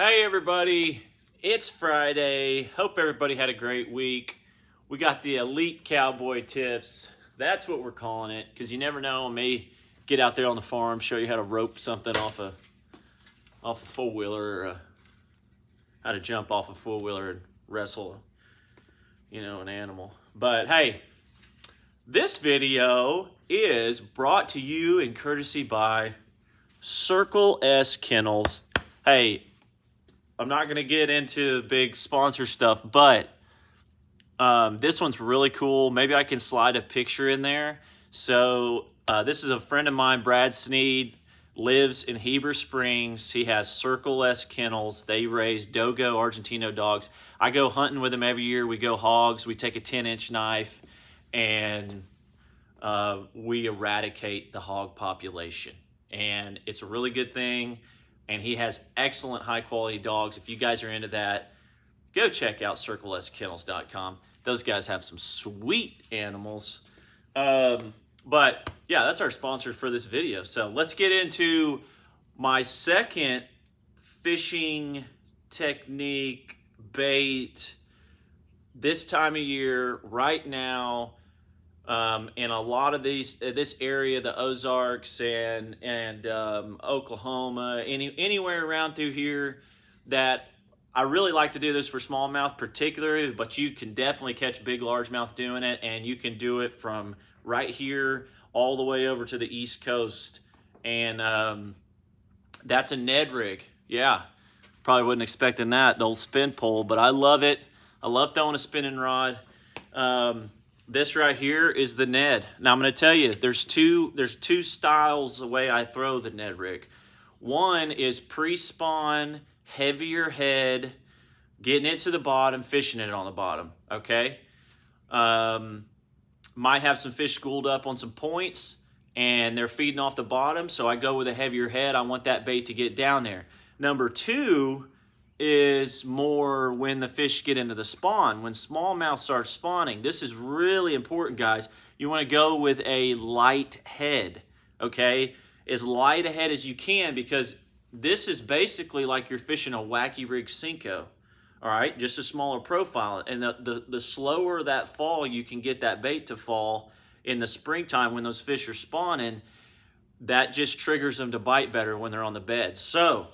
Hey everybody, it's Friday. Hope everybody had a great week. We got the Elite Cowboy tips. That's what we're calling it, because you never know. I may get out there on the farm, show you how to rope something off a four-wheeler, or how to jump off a four-wheeler and wrestle, an animal. But hey, this video is brought to you in courtesy by Circle S Kennels. Hey, I'm not going to get into big sponsor stuff, but this one's really cool. Maybe I can slide a picture in there. So this is a friend of mine, Brad Sneed, lives in Heber Springs. He has Circle S Kennels. They raise Dogo Argentino dogs. I go hunting with him every year. We go hogs. We take a 10-inch knife, and we eradicate the hog population. And it's a really good thing. And he has excellent high-quality dogs. If you guys are into that, go check out CircleSKennels.com. Those guys have some sweet animals. But, yeah, that's our sponsor for this video. So let's get into my second fishing technique, bait, this time of year, right now. In a lot of this area, the Ozarks and Oklahoma, anywhere around through here, that I really like to do this for smallmouth particularly, but you can definitely catch big largemouth doing it, and you can do it from right here all the way over to the East Coast. And that's a Ned rig. Yeah, probably wasn't expecting that, the old spin pole, but I love it. I love throwing a spinning rod. This right here is the Ned. Now I'm going to tell you, there's two styles the way I throw the Ned rig. One is pre-spawn, heavier head, getting it to the bottom, fishing it on the bottom. Okay, might have some fish schooled up on some points, and they're feeding off the bottom, so I go with a heavier head. I want that bait to get down there. Number two is more when the fish get into the spawn, when smallmouth starts spawning. This is really important, guys. You want to go with a light head, okay? As light a head as you can, because this is basically like you're fishing a wacky rig Cinco, all right? Just a smaller profile. And the slower that fall you can get that bait to fall in the springtime when those fish are spawning, that just triggers them to bite better when they're on the bed. So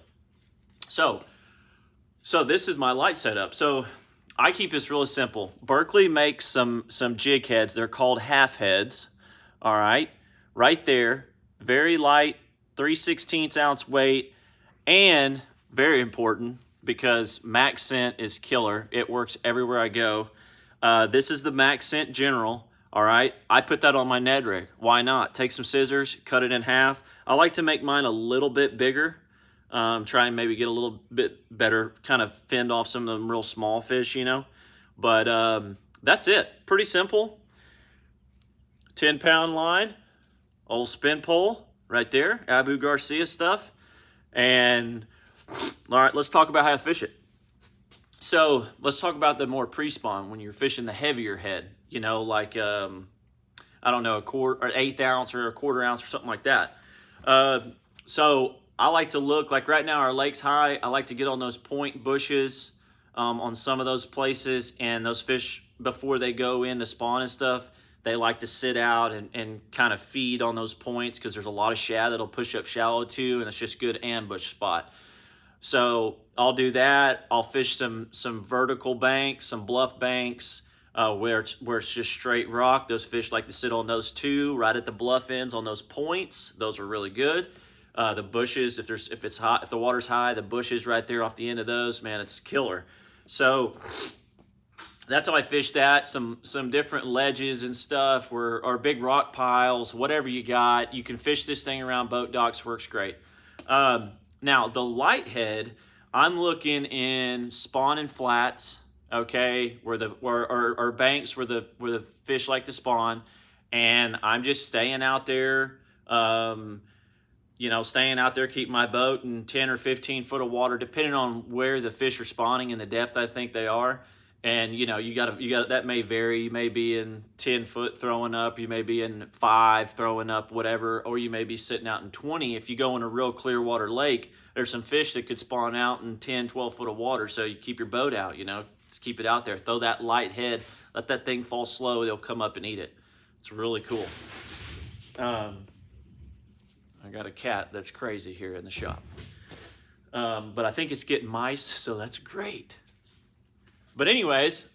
this is my light setup. So I keep this really simple. Berkley makes some jig heads. They're called half heads. All right, right there, very light, 3/16 ounce weight, and very important because MaxScent is killer. It works everywhere I go. This is the MaxScent General. All right, I put that on my Ned rig. Why not? Take some scissors, cut it in half. I like to make mine a little bit bigger. Try and maybe get a little bit better, kind of fend off some of them real small fish, But that's it. Pretty simple. 10-pound line, old spin pole right there, Abu Garcia stuff. And all right, let's talk about how to fish it. So let's talk about the more pre-spawn when you're fishing the heavier head, like, I don't know, an eighth ounce or a quarter ounce or something like that. So I like to look, like right now our lake's high, I like to get on those point bushes on some of those places, and those fish, before they go in to spawn and stuff, they like to sit out and kind of feed on those points, because there's a lot of shad that'll push up shallow too, and it's just good ambush spot. So I'll do that. I'll fish some vertical banks, some bluff banks, where it's just straight rock. Those fish like to sit on those too, right at the bluff ends on those points. Those are really good. The bushes, if it's hot, if the water's high, the bushes right there off the end of those, man, it's killer. So that's how I fish that. Some different ledges and stuff, or big rock piles, whatever you got. You can fish this thing around boat docks, works great. Now the light head, I'm looking in spawning flats, okay, or banks where the fish like to spawn, and I'm just staying out there. Staying out there, keep my boat in 10 or 15 foot of water, depending on where the fish are spawning and the depth I think they are. And you know, you got that may vary. You may be in 10 foot throwing up, you may be in 5 throwing up, whatever, or you may be sitting out in 20. If you go in a real clear water lake, there's some fish that could spawn out in 10, 12 foot of water. So you keep your boat out, you know, just keep it out there. Throw that light head, let that thing fall slow. They'll come up and eat it. It's really cool. I got a cat that's crazy here in the shop. But I think it's getting mice, so that's great. But anyways,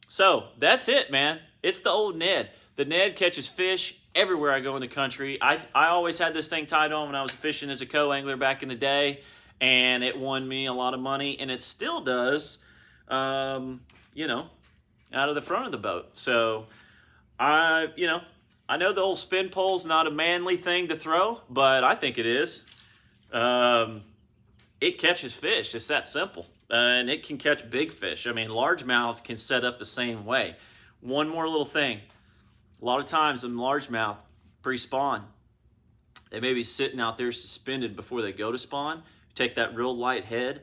so that's it, man. It's the old Ned. The Ned catches fish everywhere I go in the country. I always had this thing tied on when I was fishing as a co-angler back in the day, and it won me a lot of money, and it still does, you know, out of the front of the boat. So, you know, I know the old spin pole's not a manly thing to throw, but I think it is. It catches fish. It's that simple. And it can catch big fish. I mean, largemouth can set up the same way. One more little thing. A lot of times in largemouth, pre-spawn, they may be sitting out there suspended before they go to spawn. Take that real light head,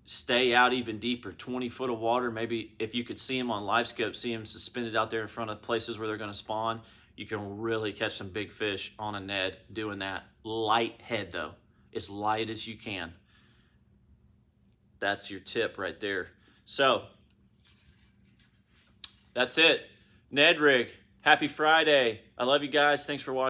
stay out even deeper, 20 foot of water. Maybe if you could see them on live scope, see them suspended out there in front of places where they're going to spawn, you can really catch some big fish on a Ned doing that. Light head though, as light as you can. That's your tip right there. So, that's it. Ned Rig, happy Friday. I love you guys. Thanks for watching.